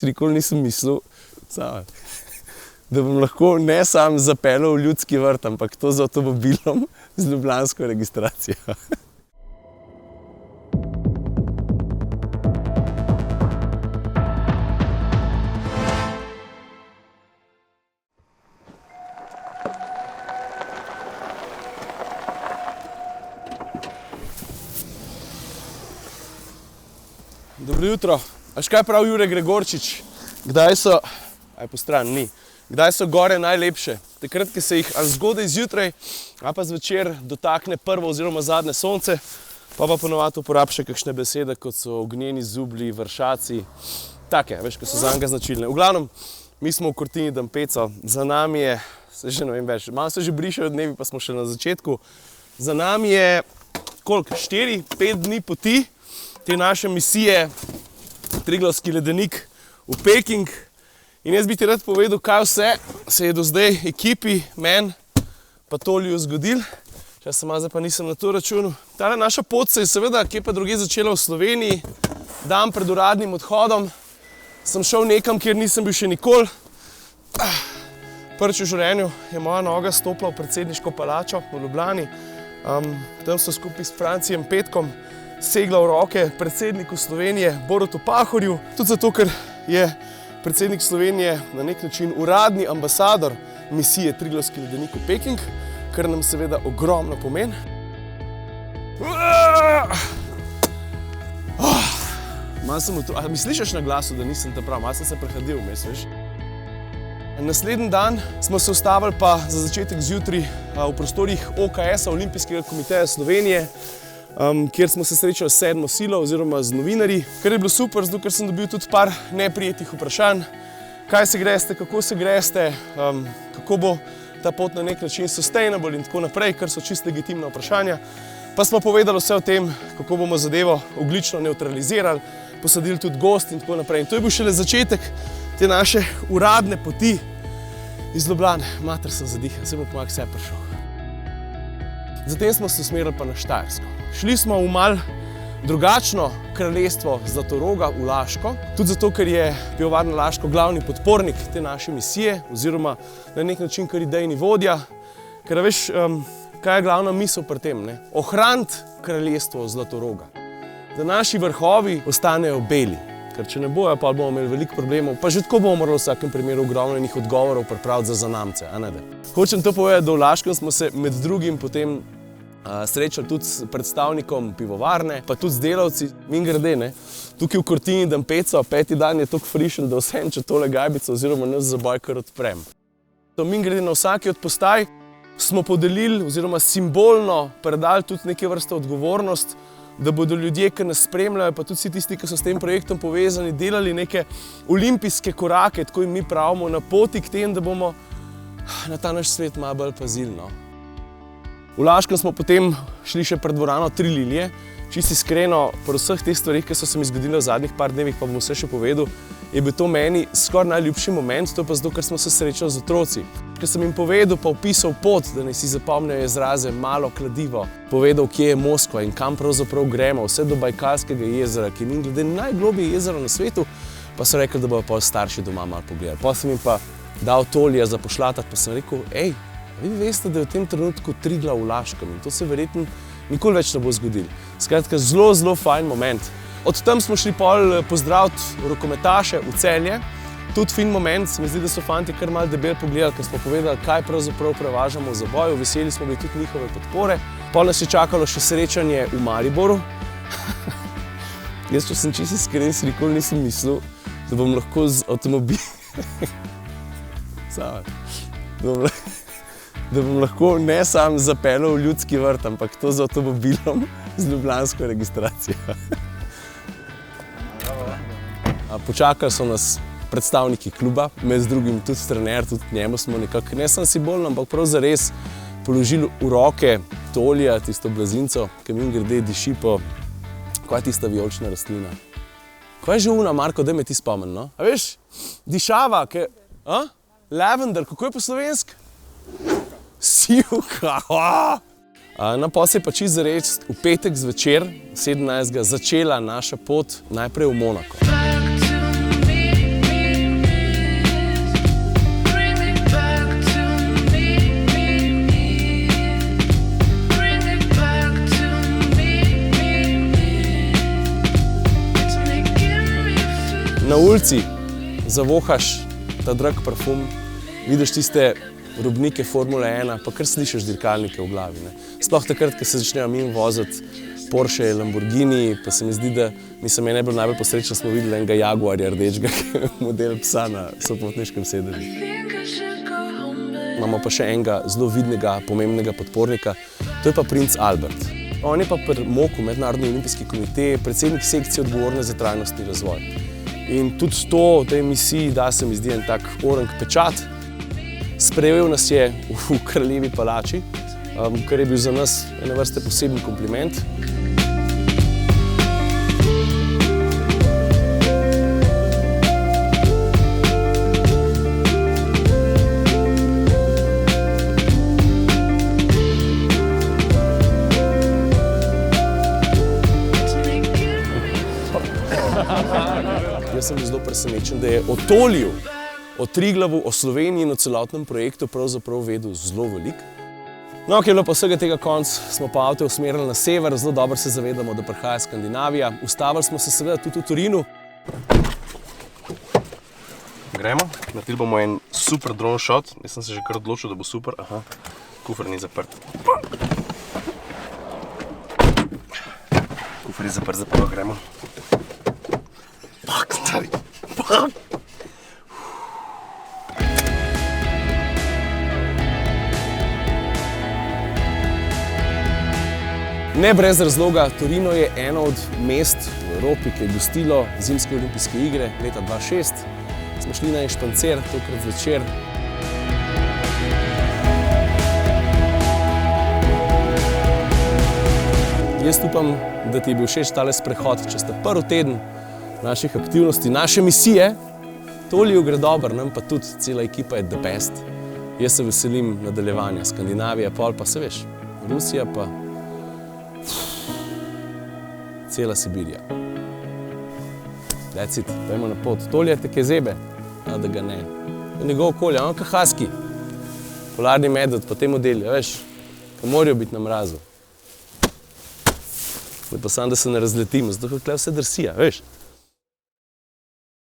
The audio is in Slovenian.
Nikoli nisem mislil, da bom lahko ne sam zapeljal v Ljudski vrt, ampak to z avtomobilom z ljubljansko registracijo. Dobro jutro. Veš kaj pravi Jure Gregorčič? Kdaj so gore najlepše? Takrat, ko se jih ali zgodaj zjutraj ali pa zvečer dotakne prvo oziroma zadnje sonce, pa ponovadi uporab še kakšne besede, kot so ognjeni zublji, vršaci, take, veš, ko so zanj značilne. V glavnem, mi smo v Kortini Dampeco, za nami je, že ne vem več, malo se že brišajo dnevi, pa smo še na začetku. Za nami je, koliko, 4-5 dni poti te naše misije Triglavski ledenik v Peking. In jaz bi ti rad povedal, kaj vse se je do zdaj ekipi, meni pa Toliju zgodilo. Zdaj pa nisem na to računal. Tale naša pot se je seveda kje pa drugje začela v Sloveniji. Dan pred uradnim odhodom sem šel nekam, kjer nisem bil še nikoli. Prvič v življenju je moja noga stopila v predsedniško palačo v Ljubljani. Tam so skupaj s Francijem Petkom segla v roke predsedniku Slovenije Borutu Pahorju. Tudi zato, ker je predsednik Slovenije na nek način uradni ambasador misije Triglavski ledenik v Peking, kar nam seveda ogromno pomeni. Mi slišiš na glasu, da nisem ta prav, malo sem se prehladil vmes, veš? Naslednji dan smo se ustavili pa za začetek zjutraj v prostorih OKS-a, Olimpijskega komiteja Slovenije, kjer smo se srečali s 7. silo oziroma z novinarji, kar je bilo super, zato ker sem dobil tudi par neprijetnih vprašanj. Kaj se greste, kako se greste, kako bo ta pot na nek način sustainable in tako naprej, kar so čisto legitimna vprašanja. Pa smo povedali vse o tem, kako bomo zadevo ogljično nevtralizirali, posadili tudi gozd in tako naprej. In to je bil šele začetek te naše uradne poti iz Ljubljane. Mater sem zadihan, se bom pa vse prišel. Zatem smo se usmerili pa na Štajersko. Šli smo v malo drugačno kraljestvo Zlatoroga v Laško, tudi zato, ker je Pivovarna Laško glavni podpornik te naše misije oziroma na nek način kar idejni vodja. Ker veš, kaj je glavna misel pri tem, ne? Ohraniti kraljestvo Zlatoroga. Da naši vrhovi ostanejo beli, ker če ne bojo, pa bomo imeli veliko problemov, pa že tako bomo morali v vsakem primeru ogromno odgovorov pripraviti za zanamce, a ne da. Hočem to povedati, da v Laškem smo se med drugim potem srečali tudi s predstavnikom pivovarne, pa tudi z delavci. Mimogrede, ne, tukaj v Kortini Dampeco, 5. dan je toliko frišen, da vsem, če tole gajbico oziroma nas zaboj kar odprem. Mimogrede, na vsaki od postaj smo podelili oziroma simbolno predali tudi neke vrste odgovornost, da bodo ljudje, ki nas spremljajo, pa tudi vsi tisti, ki so s tem projektom povezani, delali neke olimpijske korake, tako jim mi pravimo, na poti k tem, da bomo na ta naš svet malo bolj pazili, no. V Laškem smo potem šli še pred dvorano Tri lilije. Čisto iskreno, po vseh teh stvarih, ki so se mi zgodile v zadnjih par dnevih, pa bom vse še povedal, je bil to meni skoraj najljubši moment, to pa zato, ker smo se srečali z otroci. Ker sem jim povedal, pa opisal pot, da naj si zapomnijo izraze malo kladivo, povedal, kje je Moskva in kam pravzaprav gremo, vse do Bajkalskega jezera, ki je mimogrede najgloblje jezero na svetu, pa so rekli, da bodo pol starši doma malo pogledali. Potem sem jim pa dal Tolija za pošlatati, pa sem rekel, vi veste, da je v tem trenutku Triglav v Laškem in to se verjetno nikoli več ne bo zgodilo. Skratka, zelo, zelo fajn moment. Od tam smo šli pol pozdraviti rokometaše v Celje. Tudi fin moment, se mi zdi, da so fanti kar malo debel pogledali, ker smo povedali, kaj pravzaprav prevažamo v zaboju. Veseli smo bili tudi njihove podpore. Pol nas je čakalo še srečanje v Mariboru. Jaz, če sem čisto iskren, si nikoli nisem mislil, da bom lahko z da bom lahko ne sam zapeljal v Ljudski vrt, ampak to z avtomobilom z ljubljansko registracijo. Počakali so nas predstavniki kluba, med drugim tudi trener, tudi njemu smo nekako, ne samo simbolno, ampak prav zares položili v roke Tolija, tisto blazinco, ki mimogrede diši po, kaj je tista vijolična rastlina? Kaj je že una, Marko, daj me ti spomni, no? A veš, dišava, lavender, kako je po slovensk? Sivka, Na pol se je pa čisto zares v petek zvečer, 17. začela naša pot najprej v Monako. ulici zavohaš ta drag parfum, vidiš tiste robnike Formule 1, pa kar slišiš dirkalnike v glavi. Ne. Sploh takrat, ko se začnejo mimo voziti Porsche, Lamborghini, pa se mi zdi, da meni je bilo najbolj posrečno, smo videli enega Jaguarja rdečega, ki je model psa na sopotniškem sedežu. Imamo pa še enega zelo vidnega, pomembnega podpornika, to je pa princ Albert. On je pa pri MOK-u, Mednarodni olimpijski komite, predsednik sekcije odgovorne za trajnostni razvoj. In tudi to v tej misiji da se mi zdi en tak orang pečat. Sprejel nas je v Kraljevi palači, kar je bil za nas ene vrste poseben kompliment. Jaz sem zelo presenečen, da je o Toliju, o Triglavu, o Sloveniji in o celotnem projektu pravzaprav vedel zelo veliko. No, ko je bilo pa vsega tega konc, smo pa avto usmerili na sever, zelo dobro se zavedamo, da prihaja Skandinavija. Ustavili smo se seveda tudi v Torinu. Gremo, naredili bomo en super drone shot. Jaz sem se že kar odločil, da bo super. Aha, kufer ni zaprt. Kufer je zaprt, zapravo gremo. Fuck, stari. Fuck. Ne brez razloga, Torino je eno od mest v Evropi, ki je gostilo zimske olimpijske igre leta 2006. Smo šli na en špancer, tokrat zvečer. Jaz upam, da ti je bil všeč tale sprehod čez ta prvi teden naših aktivnosti, naše misije. Toliju gre dobro, nam pa tudi cela ekipa je the best. Jaz se veselim nadaljevanja. Skandinavija, pol pa se veš, Rusija pa cela Sibirija. That's it, pojmo na pot. Tolje te kaj zebe, da ga ne. Njegov okolje, on ka husky. Polarni medved, pa te modeli, veš, pa morajo biti na mrazu. Lepo sam, da se ne razletimo, zato tukaj vse drsija, veš.